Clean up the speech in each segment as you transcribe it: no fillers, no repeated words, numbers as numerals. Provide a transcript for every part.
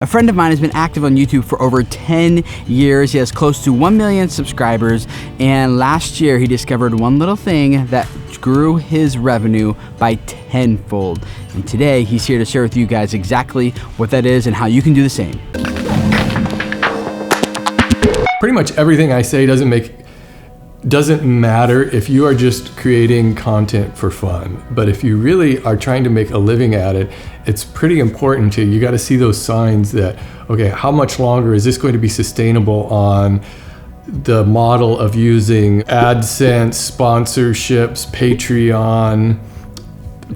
A friend of mine has been active on YouTube for over 10 years. He has close to 1 million subscribers, and last year he discovered one little thing that grew his revenue by tenfold. And today he's here to share with you guys exactly what that is and how you can do the same. Pretty much everything I say doesn't matter if you are just creating content for fun. But if you really are trying to make a living at it, it's pretty important you got to see those signs that, okay, how much longer is this going to be sustainable on the model of using AdSense, sponsorships, Patreon,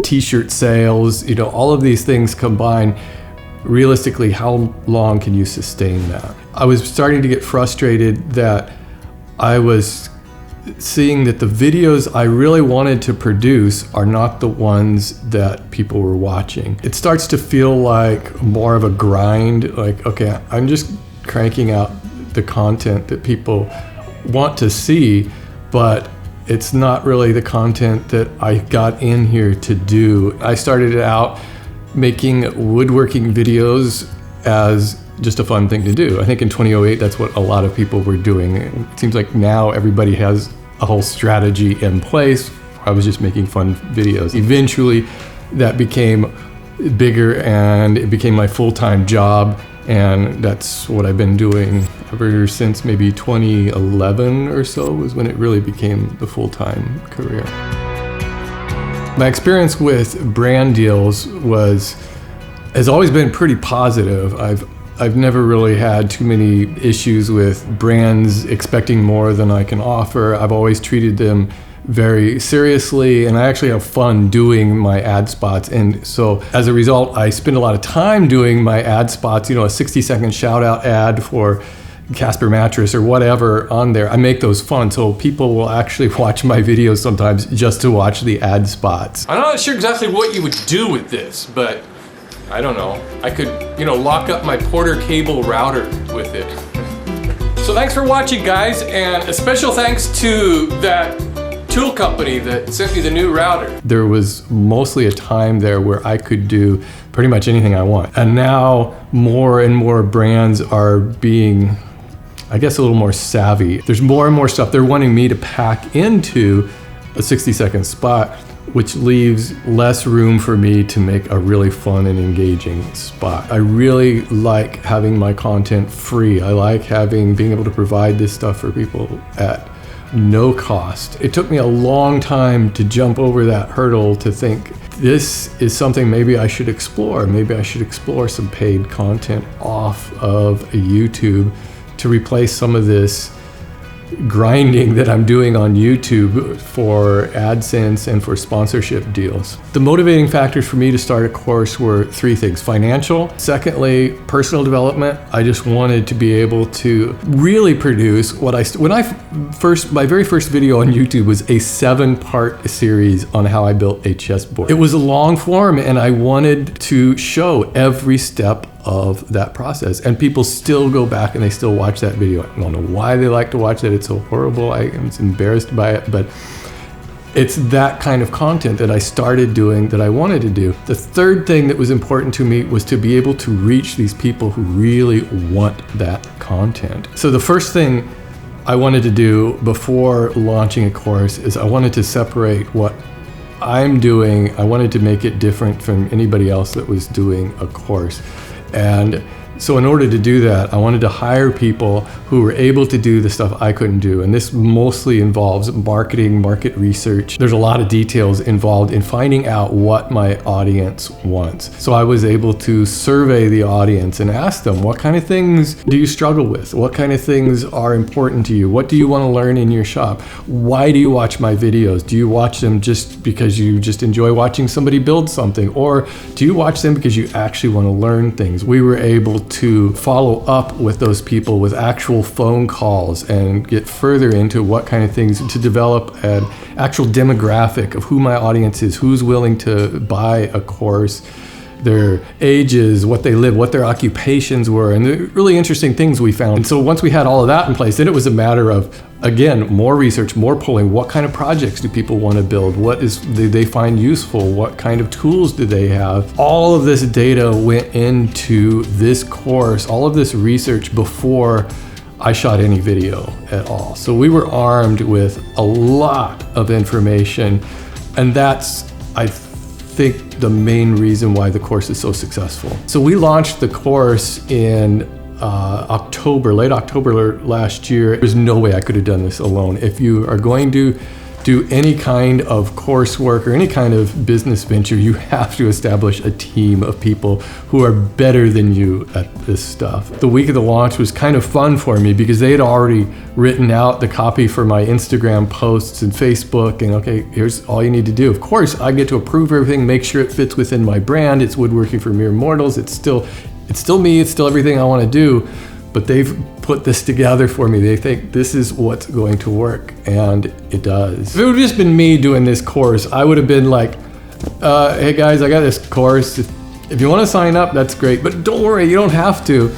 t-shirt sales, all of these things combined. Realistically, how long can you sustain that? I was starting to get frustrated that I was seeing that the videos I really wanted to produce are not the ones that people were watching. It starts to feel like more of a grind, like, okay, I'm just cranking out the content that people want to see, but it's not really the content that I got in here to do. I started out making woodworking videos as just a fun thing to do. I think in 2008, that's what a lot of people were doing. It seems like now everybody has a whole strategy in place. I was just making fun videos. Eventually, that became bigger and it became my full-time job, and that's what I've been doing ever since maybe 2011 or so was when it really became the full-time career. My experience with brand deals has always been pretty positive. I've never really had too many issues with brands expecting more than I can offer. I've always treated them very seriously, and I actually have fun doing my ad spots. And so as a result, I spend a lot of time doing my ad spots, a 60-second shout out ad for Casper mattress or whatever on there. I make those fun, so people will actually watch my videos sometimes just to watch the ad spots. I'm not sure exactly what you would do with this, but I don't know. I could, lock up my Porter cable router with it. So thanks for watching, guys, and a special thanks to that tool company that sent me the new router. There was mostly a time there where I could do pretty much anything I want. And now more and more brands are being, I guess, a little more savvy. There's more and more stuff they're wanting me to pack into a 60-second spot, which leaves less room for me to make a really fun and engaging spot. I really like having my content free. I like being able to provide this stuff for people at no cost. It took me a long time to jump over that hurdle to think this is something maybe I should explore. Maybe I should explore some paid content off of YouTube to replace some of this grinding that I'm doing on YouTube for AdSense and for sponsorship deals. The motivating factors for me to start a course were three things: financial, secondly, personal development. I just wanted to be able to really produce my very first video on YouTube was a 7-part series on how I built a chessboard. It was a long form, and I wanted to show every step of that process, and people still go back and they still watch that video. I don't know why they like to watch that. It's so horrible. I'm embarrassed by it, but it's that kind of content that I started doing that I wanted to do. The third thing that was important to me was to be able to reach these people who really want that content. So the first thing I wanted to do before launching a course is I wanted to separate what I'm doing. I wanted to make it different from anybody else that was doing a course. And so in order to do that, I wanted to hire people who were able to do the stuff I couldn't do. And this mostly involves marketing, market research. There's a lot of details involved in finding out what my audience wants. So I was able to survey the audience and ask them, what kind of things do you struggle with? What kind of things are important to you? What do you want to learn in your shop? Why do you watch my videos? Do you watch them just because you just enjoy watching somebody build something? Or do you watch them because you actually want to learn things? We were able to follow up with those people with actual phone calls and get further into what kind of things to develop an actual demographic of who my audience is, who's willing to buy a course, their ages, what they live, what their occupations were, and the really interesting things we found. And so once we had all of that in place, then it was a matter of, again, more research, more polling. What kind of projects do people want to build? Do they find useful? What kind of tools do they have? All of this data went into this course, all of this research before I shot any video at all. So we were armed with a lot of information, and that's, I think, the main reason why the course is so successful. So we launched the course in late October last year. There's no way I could have done this alone. If you are going to do any kind of coursework or any kind of business venture, you have to establish a team of people who are better than you at this stuff. The week of the launch was kind of fun for me because they had already written out the copy for my Instagram posts and Facebook, and okay, here's all you need to do. Of course, I get to approve everything, make sure it fits within my brand. It's woodworking for mere mortals. It's still me, it's still everything I want to do, but they've put this together for me. They think this is what's going to work, and it does. If it would have just been me doing this course, I would have been like, hey guys, I got this course. If you want to sign up, that's great, but don't worry, you don't have to.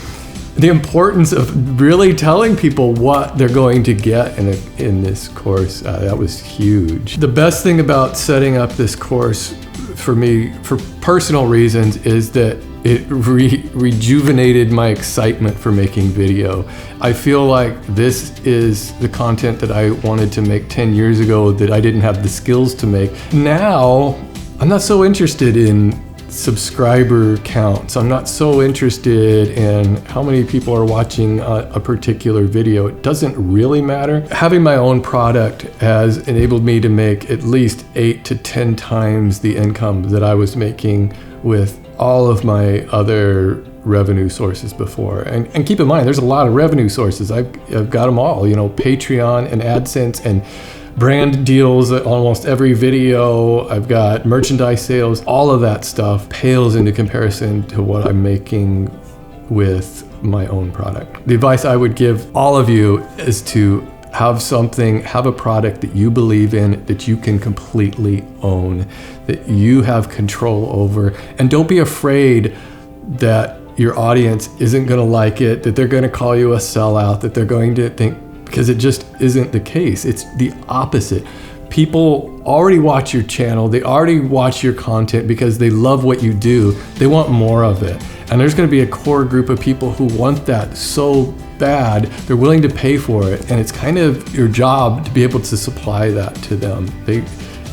The importance of really telling people what they're going to get in this course, that was huge. The best thing about setting up this course for me, for personal reasons, is that it rejuvenated my excitement for making video. I feel like this is the content that I wanted to make 10 years ago that I didn't have the skills to make. Now, I'm not so interested in subscriber counts. I'm not so interested in how many people are watching a particular video. It doesn't really matter. Having my own product has enabled me to make at least 8 to 10 times the income that I was making with all of my other revenue sources before. And keep in mind, there's a lot of revenue sources. I've got them all, Patreon and AdSense and brand deals at almost every video. I've got merchandise sales. All of that stuff pales into comparison to what I'm making with my own product. The advice I would give all of you is to have a product that you believe in, that you can completely own, that you have control over. And don't be afraid that your audience isn't going to like it, that they're going to call you a sellout, that they're going to think, because it just isn't the case. It's the opposite. People already watch your channel. They already watch your content because they love what you do. They want more of it. And there's going to be a core group of people who want that so bad, they're willing to pay for it. And it's kind of your job to be able to supply that to them.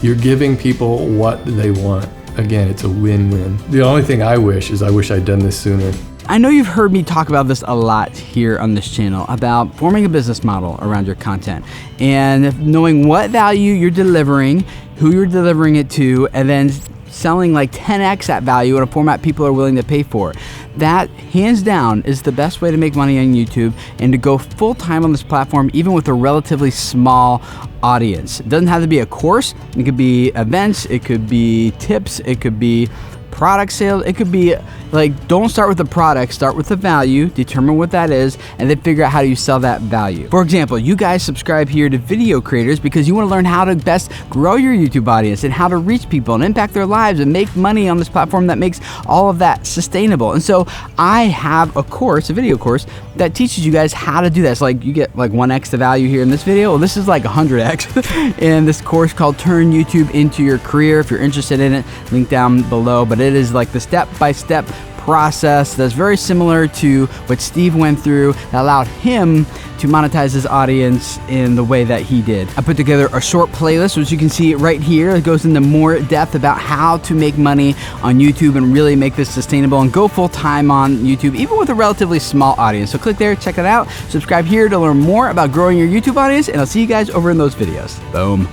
You're giving people what they want. Again, it's a win-win. The only thing I wish I'd done this sooner. I know you've heard me talk about this a lot here on this channel, about forming a business model around your content and knowing what value you're delivering, who you're delivering it to, and then selling like 10x that value in a format people are willing to pay for. That, hands down, is the best way to make money on YouTube and to go full-time on this platform, even with a relatively small audience. It doesn't have to be a course. It could be events, it could be tips, it could be product sales. It could be like, don't start with the product, start with the value, determine what that is, and then figure out how you sell that value. For example, you guys subscribe here to video creators because you want to learn how to best grow your YouTube audience and how to reach people and impact their lives and make money on this platform that makes all of that sustainable. And so I have a course, a video course, that teaches you guys how to do that. It's like you get like 1x the value here in this video. Well, this is like 100x in this course called Turn YouTube into Your Career. If you're interested in it, link down below. But it is like the step-by-step process that's very similar to what Steve went through that allowed him to monetize his audience in the way that he did. I put together a short playlist, which you can see right here. It goes into more depth about how to make money on YouTube and really make this sustainable and go full time on YouTube, even with a relatively small audience. So click there, check it out. Subscribe here to learn more about growing your YouTube audience, and I'll see you guys over in those videos. Boom.